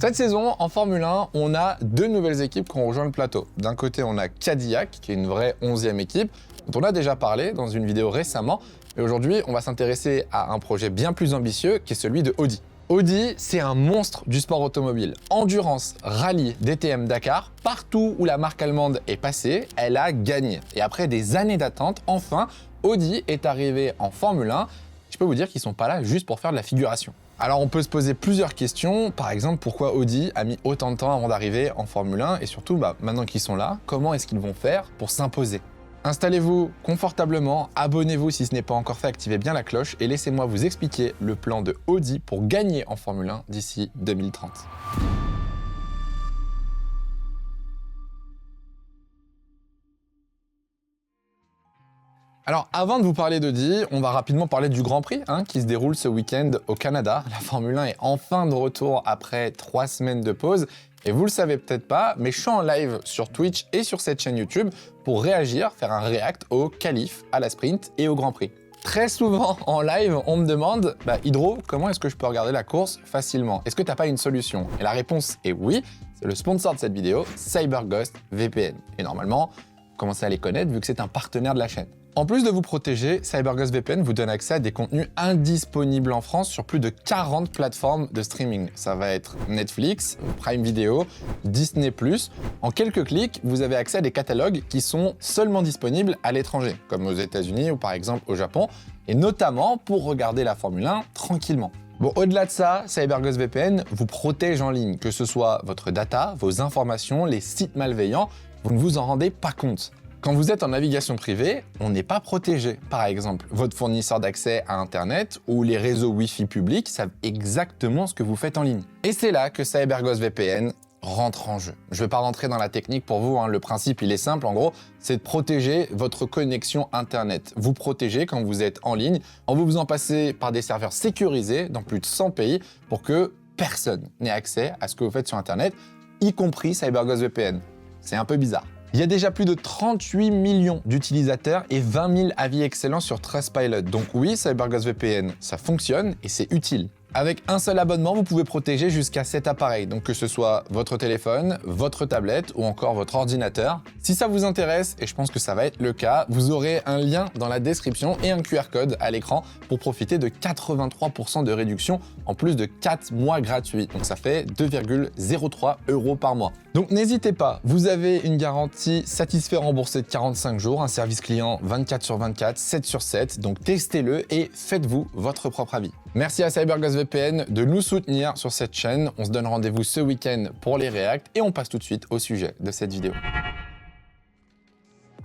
Cette saison, en Formule 1, on a deux nouvelles équipes qui ont rejoint le plateau. D'un côté, on a Cadillac, qui est une vraie 11e équipe, dont on a déjà parlé dans une vidéo récemment. Et aujourd'hui, on va s'intéresser à un projet bien plus ambitieux, qui est celui de Audi. Audi, c'est un monstre du sport automobile. Endurance, rallye, DTM, Dakar, partout où la marque allemande est passée, elle a gagné. Et après des années d'attente, enfin, Audi est arrivé en Formule 1. Je peux vous dire qu'ils ne sont pas là juste pour faire de la figuration. Alors on peut se poser plusieurs questions, par exemple pourquoi Audi a mis autant de temps avant d'arriver en Formule 1 et surtout maintenant qu'ils sont là, comment est-ce qu'ils vont faire pour s'imposer? Installez-vous confortablement, abonnez-vous si ce n'est pas encore fait, activez bien la cloche et laissez-moi vous expliquer le plan de Audi pour gagner en Formule 1 d'ici 2030. Alors avant de vous parler d'Audi, on va rapidement parler du Grand Prix qui se déroule ce week-end au Canada. La Formule 1 est enfin de retour après 3 semaines de pause. Et vous le savez peut-être pas, mais je suis en live sur Twitch et sur cette chaîne YouTube pour réagir, faire un react au qualif, à la sprint et au Grand Prix. Très souvent en live, on me demande « Hydro, comment est-ce que je peux regarder la course facilement? Est-ce que t'as pas une solution ?» Et la réponse est oui, c'est le sponsor de cette vidéo, CyberGhost VPN. Et normalement, vous commencez à les connaître vu que c'est un partenaire de la chaîne. En plus de vous protéger, CyberGhost VPN vous donne accès à des contenus indisponibles en France sur plus de 40 plateformes de streaming. Ça va être Netflix, Prime Video, Disney+. En quelques clics, vous avez accès à des catalogues qui sont seulement disponibles à l'étranger, comme aux États-Unis ou par exemple au Japon, et notamment pour regarder la Formule 1 tranquillement. Bon, au-delà de ça, CyberGhost VPN vous protège en ligne, que ce soit votre data, vos informations, les sites malveillants, vous ne vous en rendez pas compte. Quand vous êtes en navigation privée, on n'est pas protégé. Par exemple, votre fournisseur d'accès à Internet ou les réseaux Wi-Fi publics savent exactement ce que vous faites en ligne. Et c'est là que CyberGhost VPN rentre en jeu. Je ne vais pas rentrer dans la technique pour vous, le principe il est simple en gros, c'est de protéger votre connexion Internet. Vous protégez quand vous êtes en ligne en vous faisant passer par des serveurs sécurisés dans plus de 100 pays pour que personne n'ait accès à ce que vous faites sur Internet, y compris CyberGhost VPN. C'est un peu bizarre. Il y a déjà plus de 38 millions d'utilisateurs et 20 000 avis excellents sur Trustpilot. Donc oui, CyberGhost VPN, ça fonctionne et c'est utile. Avec un seul abonnement, vous pouvez protéger jusqu'à 7 appareils, donc que ce soit votre téléphone, votre tablette ou encore votre ordinateur. Si ça vous intéresse, et je pense que ça va être le cas, vous aurez un lien dans la description et un QR code à l'écran pour profiter de 83% de réduction en plus de 4 mois gratuits. Donc ça fait 2,03 € par mois. Donc n'hésitez pas, vous avez une garantie satisfait remboursé de 45 jours, un service client 24 sur 24, 7 sur 7, donc testez-le et faites-vous votre propre avis. Merci à CyberGhost VPN de nous soutenir sur cette chaîne. On se donne rendez-vous ce week-end pour les reacts et on passe tout de suite au sujet de cette vidéo.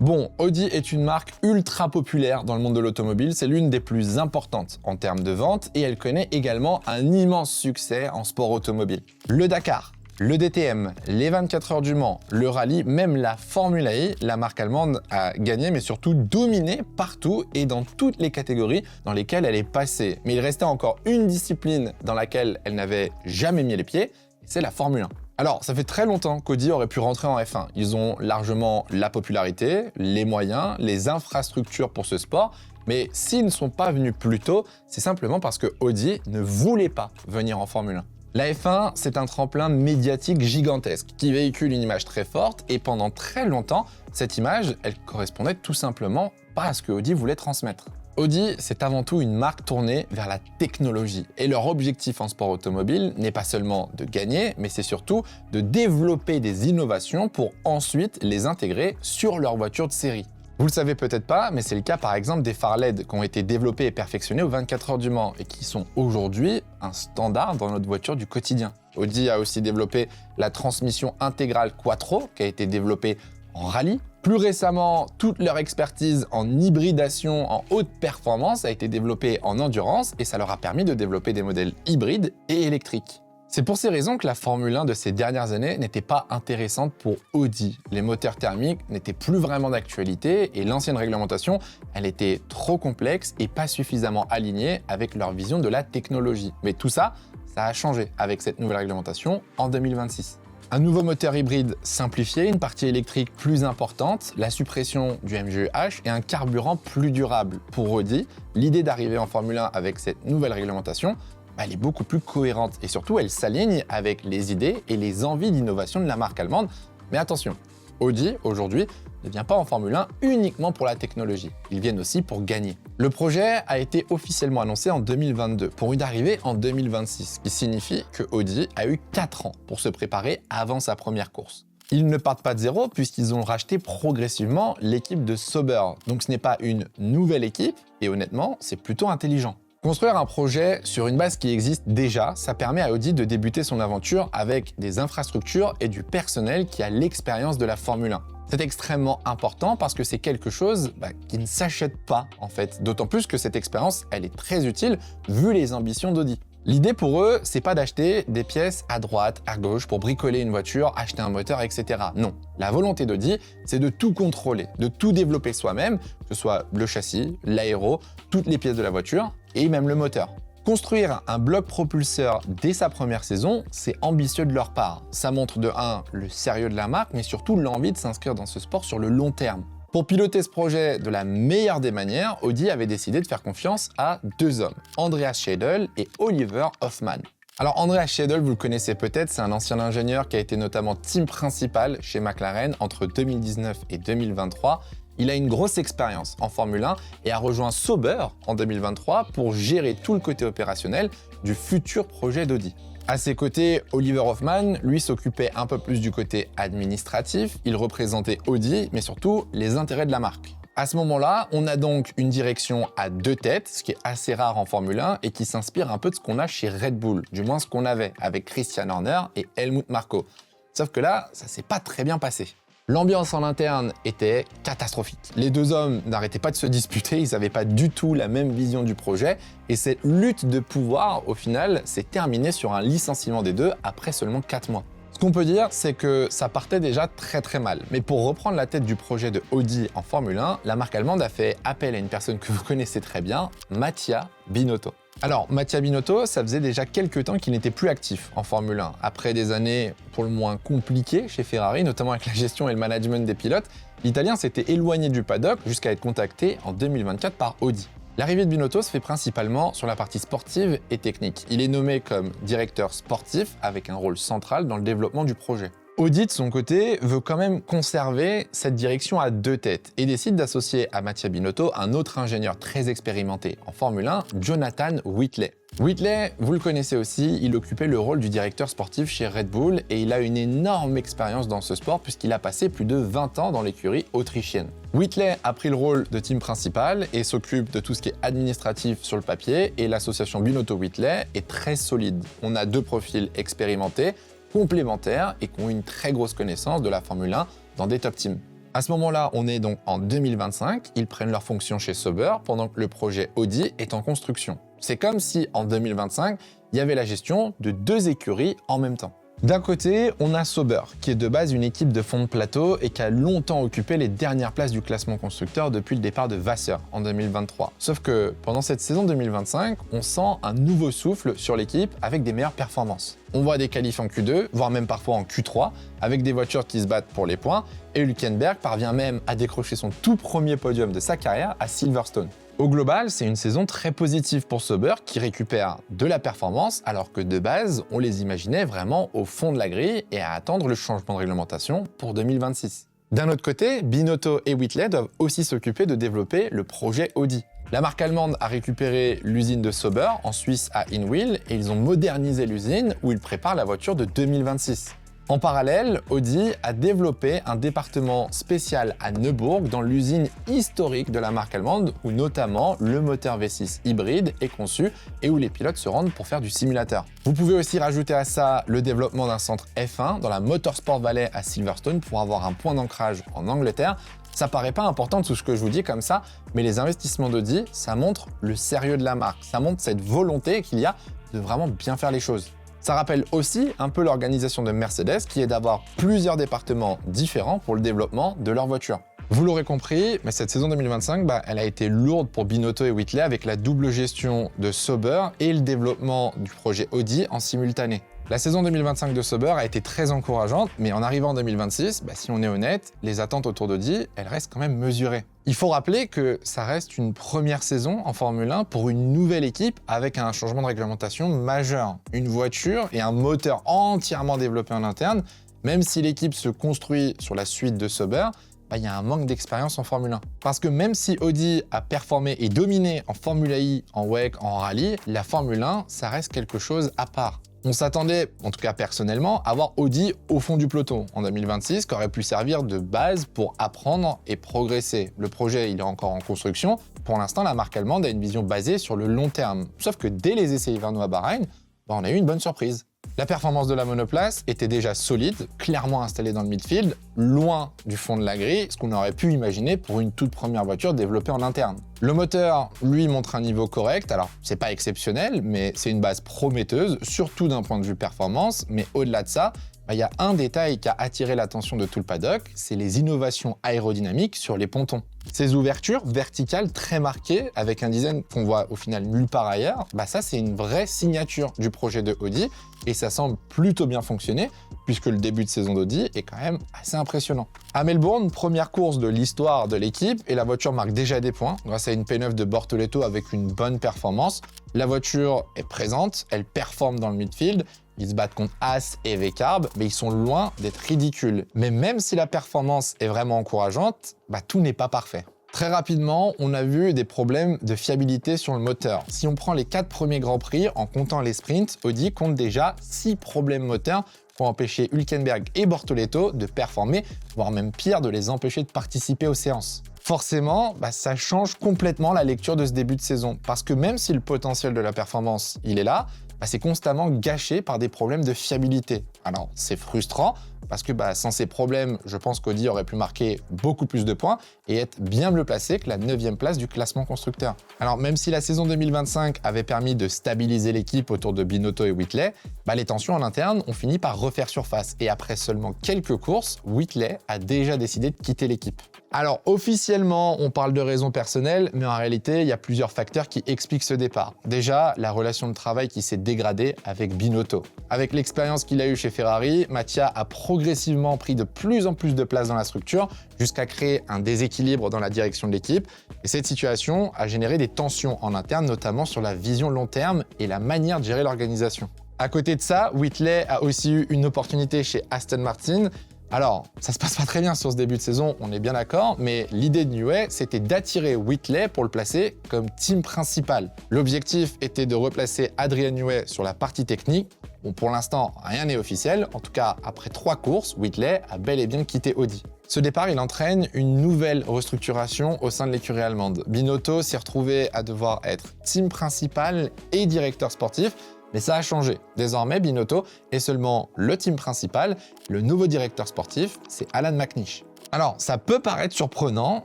Bon, Audi est une marque ultra populaire dans le monde de l'automobile, c'est l'une des plus importantes en termes de vente et elle connaît également un immense succès en sport automobile. Le Dakar, le DTM, les 24 heures du Mans, le rallye, même la Formule E, la marque allemande a gagné mais surtout dominé partout et dans toutes les catégories dans lesquelles elle est passée. Mais il restait encore une discipline dans laquelle elle n'avait jamais mis les pieds, c'est la Formule 1. Alors, ça fait très longtemps qu'Audi aurait pu rentrer en F1. Ils ont largement la popularité, les moyens, les infrastructures pour ce sport, mais s'ils ne sont pas venus plus tôt, c'est simplement parce que Audi ne voulait pas venir en Formule 1. La F1, c'est un tremplin médiatique gigantesque qui véhicule une image très forte et pendant très longtemps, cette image, elle correspondait tout simplement pas à ce que Audi voulait transmettre. Audi, c'est avant tout une marque tournée vers la technologie et leur objectif en sport automobile n'est pas seulement de gagner, mais c'est surtout de développer des innovations pour ensuite les intégrer sur leur voiture de série. Vous le savez peut-être pas, mais c'est le cas par exemple des phares LED qui ont été développés et perfectionnés aux 24 heures du Mans et qui sont aujourd'hui un standard dans notre voiture du quotidien. Audi a aussi développé la transmission intégrale Quattro qui a été développée en rallye. Plus récemment, toute leur expertise en hybridation en haute performance a été développée en endurance et ça leur a permis de développer des modèles hybrides et électriques. C'est pour ces raisons que la Formule 1 de ces dernières années n'était pas intéressante pour Audi. Les moteurs thermiques n'étaient plus vraiment d'actualité et l'ancienne réglementation, elle était trop complexe et pas suffisamment alignée avec leur vision de la technologie. Mais tout ça, ça a changé avec cette nouvelle réglementation en 2026. Un nouveau moteur hybride simplifié, une partie électrique plus importante, la suppression du MGU-H et un carburant plus durable. Pour Audi, l'idée d'arriver en Formule 1 avec cette nouvelle réglementation, elle est beaucoup plus cohérente et surtout elle s'aligne avec les idées et les envies d'innovation de la marque allemande. Mais attention, Audi, aujourd'hui, ne vient pas en Formule 1 uniquement pour la technologie. Ils viennent aussi pour gagner. Le projet a été officiellement annoncé en 2022 pour une arrivée en 2026, ce qui signifie que Audi a eu 4 ans pour se préparer avant sa première course. Ils ne partent pas de zéro puisqu'ils ont racheté progressivement l'équipe de Sauber. Donc ce n'est pas une nouvelle équipe et honnêtement, c'est plutôt intelligent. Construire un projet sur une base qui existe déjà, ça permet à Audi de débuter son aventure avec des infrastructures et du personnel qui a l'expérience de la Formule 1. C'est extrêmement important parce que c'est quelque chose qui ne s'achète pas en fait. D'autant plus que cette expérience, elle est très utile vu les ambitions d'Audi. L'idée pour eux, c'est pas d'acheter des pièces à droite, à gauche pour bricoler une voiture, acheter un moteur, etc. Non. La volonté d'Audi, c'est de tout contrôler, de tout développer soi-même, que ce soit le châssis, l'aéro, toutes les pièces de la voiture et même le moteur. Construire un bloc propulseur dès sa première saison, c'est ambitieux de leur part. Ça montre de 1, le sérieux de la marque, mais surtout l'envie de s'inscrire dans ce sport sur le long terme. Pour piloter ce projet de la meilleure des manières, Audi avait décidé de faire confiance à 2 hommes, Andreas Seidl et Oliver Hoffmann. Alors Andreas Seidl, vous le connaissez peut-être, c'est un ancien ingénieur qui a été notamment team principal chez McLaren entre 2019 et 2023. Il a une grosse expérience en Formule 1 et a rejoint Sauber en 2023 pour gérer tout le côté opérationnel du futur projet d'Audi. À ses côtés, Oliver Hoffmann, lui, s'occupait un peu plus du côté administratif. Il représentait Audi, mais surtout les intérêts de la marque. À ce moment-là, on a donc une direction à 2 têtes, ce qui est assez rare en Formule 1 et qui s'inspire un peu de ce qu'on a chez Red Bull, du moins ce qu'on avait avec Christian Horner et Helmut Marko. Sauf que là, ça s'est pas très bien passé. L'ambiance en interne était catastrophique. Les 2 hommes n'arrêtaient pas de se disputer, ils n'avaient pas du tout la même vision du projet et cette lutte de pouvoir, au final, s'est terminée sur un licenciement des 2 après seulement 4 mois. Ce qu'on peut dire, c'est que ça partait déjà très mal. Mais pour reprendre la tête du projet de Audi en Formule 1, la marque allemande a fait appel à une personne que vous connaissez très bien, Mattia Binotto. Alors, Mattia Binotto, ça faisait déjà quelques temps qu'il n'était plus actif en Formule 1. Après des années pour le moins compliquées chez Ferrari, notamment avec la gestion et le management des pilotes, l'Italien s'était éloigné du paddock jusqu'à être contacté en 2024 par Audi. L'arrivée de Binotto se fait principalement sur la partie sportive et technique. Il est nommé comme directeur sportif avec un rôle central dans le développement du projet. Audi, de son côté, veut quand même conserver cette direction à 2 têtes et décide d'associer à Mattia Binotto un autre ingénieur très expérimenté en Formule 1, Jonathan Whitley. Whitley, vous le connaissez aussi, il occupait le rôle du directeur sportif chez Red Bull et il a une énorme expérience dans ce sport puisqu'il a passé plus de 20 ans dans l'écurie autrichienne. Whitley a pris le rôle de team principal et s'occupe de tout ce qui est administratif sur le papier et l'association Binotto-Whitley est très solide. On a 2 profils expérimentés, complémentaires et qui ont une très grosse connaissance de la Formule 1 dans des top teams. À ce moment-là, on est donc en 2025, ils prennent leur fonction chez Sauber pendant que le projet Audi est en construction. C'est comme si en 2025, il y avait la gestion de 2 écuries en même temps. D'un côté, on a Sauber, qui est de base une équipe de fond de plateau et qui a longtemps occupé les dernières places du classement constructeur depuis le départ de Vasseur en 2023. Sauf que pendant cette saison 2025, on sent un nouveau souffle sur l'équipe avec des meilleures performances. On voit des qualifs en Q2, voire même parfois en Q3, avec des voitures qui se battent pour les points, et Hülkenberg parvient même à décrocher son tout premier podium de sa carrière à Silverstone. Au global, c'est une saison très positive pour Sauber qui récupère de la performance alors que de base, on les imaginait vraiment au fond de la grille et à attendre le changement de réglementation pour 2026. D'un autre côté, Binotto et Whitley doivent aussi s'occuper de développer le projet Audi. La marque allemande a récupéré l'usine de Sauber en Suisse à Hinwil et ils ont modernisé l'usine où ils préparent la voiture de 2026. En parallèle, Audi a développé un département spécial à Neubourg dans l'usine historique de la marque allemande où notamment le moteur V6 hybride est conçu et où les pilotes se rendent pour faire du simulateur. Vous pouvez aussi rajouter à ça le développement d'un centre F1 dans la Motorsport Valley à Silverstone pour avoir un point d'ancrage en Angleterre. Ça paraît pas important tout ce que je vous dis comme ça, mais les investissements d'Audi, ça montre le sérieux de la marque, ça montre cette volonté qu'il y a de vraiment bien faire les choses. Ça rappelle aussi un peu l'organisation de Mercedes qui est d'avoir plusieurs départements différents pour le développement de leur voiture. Vous l'aurez compris, mais cette saison 2025, elle a été lourde pour Binotto et Whitley avec la double gestion de Sauber et le développement du projet Audi en simultané. La saison 2025 de Sauber a été très encourageante, mais en arrivant en 2026, si on est honnête, les attentes autour d'Audi, elles restent quand même mesurées. Il faut rappeler que ça reste une première saison en Formule 1 pour une nouvelle équipe avec un changement de réglementation majeur. Une voiture et un moteur entièrement développés en interne, même si l'équipe se construit sur la suite de Sauber, il y a un manque d'expérience en Formule 1. Parce que même si Audi a performé et dominé en Formula I, en WEC, en rallye, la Formule 1, ça reste quelque chose à part. On s'attendait, en tout cas personnellement, à voir Audi au fond du peloton en 2026, qui aurait pu servir de base pour apprendre et progresser. Le projet, il est encore en construction. Pour l'instant, la marque allemande a une vision basée sur le long terme. Sauf que dès les essais hivernaux à Bahreïn, on a eu une bonne surprise. La performance de la monoplace était déjà solide, clairement installée dans le midfield, loin du fond de la grille, ce qu'on aurait pu imaginer pour une toute première voiture développée en interne. Le moteur, lui, montre un niveau correct, alors c'est pas exceptionnel, mais c'est une base prometteuse, surtout d'un point de vue performance, mais au-delà de ça, il y a un détail qui a attiré l'attention de tout le paddock, c'est les innovations aérodynamiques sur les pontons. Ces ouvertures verticales très marquées, avec un design qu'on voit au final nulle part ailleurs, ça c'est une vraie signature du projet de Audi, et ça semble plutôt bien fonctionner, puisque le début de saison d'Audi est quand même assez impressionnant. À Melbourne, première course de l'histoire de l'équipe, et la voiture marque déjà des points, grâce à une P9 de Bortoleto avec une bonne performance. La voiture est présente, elle performe dans le midfield, ils se battent contre Haas et V-Carb, mais ils sont loin d'être ridicules. Mais même si la performance est vraiment encourageante, tout n'est pas parfait. Très rapidement, on a vu des problèmes de fiabilité sur le moteur. Si on prend les 4 premiers Grands Prix, en comptant les sprints, Audi compte déjà 6 problèmes moteurs pour empêcher Hülkenberg et Bortoleto de performer, voire même pire, de les empêcher de participer aux séances. Forcément, ça change complètement la lecture de ce début de saison, parce que même si le potentiel de la performance, il est là, c'est constamment gâché par des problèmes de fiabilité. Alors, c'est frustrant, parce que sans ces problèmes, je pense qu'Audi aurait pu marquer beaucoup plus de points et être bien mieux placé que la 9e place du classement constructeur. Alors, même si la saison 2025 avait permis de stabiliser l'équipe autour de Binotto et Whitley, les tensions en interne ont fini par refaire surface. Et après seulement quelques courses, Whitley a déjà décidé de quitter l'équipe. Alors, officiellement, on parle de raisons personnelles, mais en réalité, il y a plusieurs facteurs qui expliquent ce départ. Déjà, la relation de travail qui s'est dégradée avec Binotto. Avec l'expérience qu'il a eue chez Ferrari, Mattia a progressivement pris de plus en plus de place dans la structure, jusqu'à créer un déséquilibre dans la direction de l'équipe. Et cette situation a généré des tensions en interne, notamment sur la vision long terme et la manière de gérer l'organisation. À côté de ça, Whitley a aussi eu une opportunité chez Aston Martin. Alors, ça se passe pas très bien sur ce début de saison, on est bien d'accord, mais l'idée de Newey, c'était d'attirer Whitley pour le placer comme team principal. L'objectif était de replacer Adrian Newey sur la partie technique. Bon, pour l'instant, rien n'est officiel. En tout cas, après 3 courses, Whitley a bel et bien quitté Audi. Ce départ, il entraîne une nouvelle restructuration au sein de l'écurie allemande. Binotto s'est retrouvé à devoir être team principal et directeur sportif, mais ça a changé. Désormais, Binotto est seulement le team principal. Le nouveau directeur sportif, c'est Alan McNish. Alors, ça peut paraître surprenant,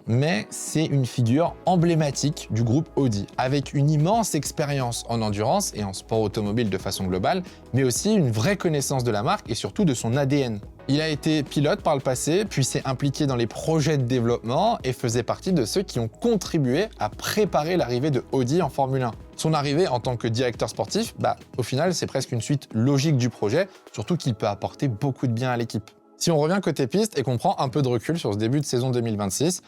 mais c'est une figure emblématique du groupe Audi, avec une immense expérience en endurance et en sport automobile de façon globale, mais aussi une vraie connaissance de la marque et surtout de son ADN. Il a été pilote par le passé, puis s'est impliqué dans les projets de développement et faisait partie de ceux qui ont contribué à préparer l'arrivée de Audi en Formule 1. Son arrivée en tant que directeur sportif, au final, c'est presque une suite logique du projet, surtout qu'il peut apporter beaucoup de bien à l'équipe. Si on revient côté piste et qu'on prend un peu de recul sur ce début de saison 2026,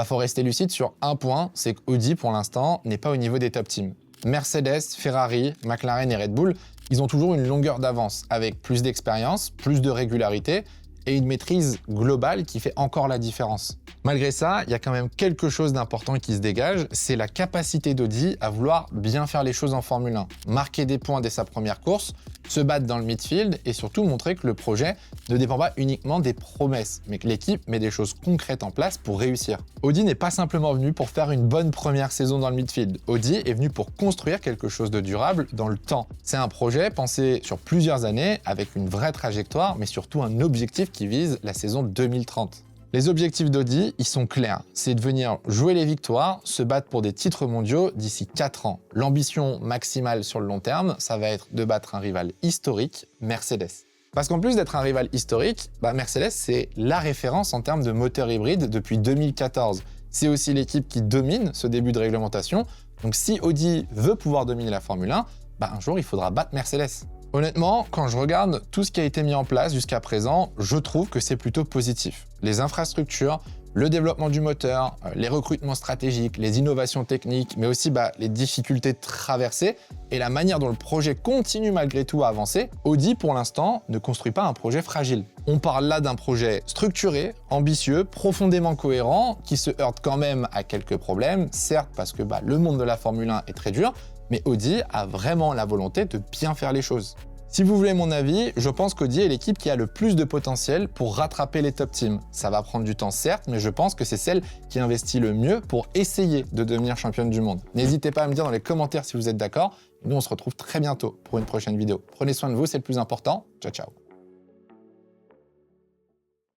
faut rester lucide sur un point, c'est qu'Audi, pour l'instant, n'est pas au niveau des top teams. Mercedes, Ferrari, McLaren et Red Bull, ils ont toujours une longueur d'avance, avec plus d'expérience, plus de régularité et une maîtrise globale qui fait encore la différence. Malgré ça, il y a quand même quelque chose d'important qui se dégage, c'est la capacité d'Audi à vouloir bien faire les choses en Formule 1, marquer des points dès sa première course, se battre dans le midfield et surtout montrer que le projet ne dépend pas uniquement des promesses, mais que l'équipe met des choses concrètes en place pour réussir. Audi n'est pas simplement venu pour faire une bonne première saison dans le midfield. Audi est venu pour construire quelque chose de durable dans le temps. C'est un projet pensé sur plusieurs années avec une vraie trajectoire, mais surtout un objectif qui vise la saison 2030. Les objectifs d'Audi, ils sont clairs. C'est de venir jouer les victoires, se battre pour des titres mondiaux d'ici 4 ans. L'ambition maximale sur le long terme, ça va être de battre un rival historique, Mercedes. Parce qu'en plus d'être un rival historique, Mercedes, c'est la référence en termes de moteur hybride depuis 2014. C'est aussi l'équipe qui domine ce début de réglementation. Donc si Audi veut pouvoir dominer la Formule 1, un jour, il faudra battre Mercedes. Honnêtement, quand je regarde tout ce qui a été mis en place jusqu'à présent, je trouve que c'est plutôt positif. Les infrastructures, le développement du moteur, les recrutements stratégiques, les innovations techniques, mais aussi les difficultés traversées et la manière dont le projet continue malgré tout à avancer, Audi pour l'instant ne construit pas un projet fragile. On parle là d'un projet structuré, ambitieux, profondément cohérent, qui se heurte quand même à quelques problèmes, certes parce que le monde de la Formule 1 est très dur, mais Audi a vraiment la volonté de bien faire les choses. Si vous voulez mon avis, je pense qu'Audi est l'équipe qui a le plus de potentiel pour rattraper les top teams. Ça va prendre du temps certes, mais je pense que c'est celle qui investit le mieux pour essayer de devenir championne du monde. N'hésitez pas à me dire dans les commentaires si vous êtes d'accord. Nous, on se retrouve très bientôt pour une prochaine vidéo. Prenez soin de vous, c'est le plus important. Ciao, ciao.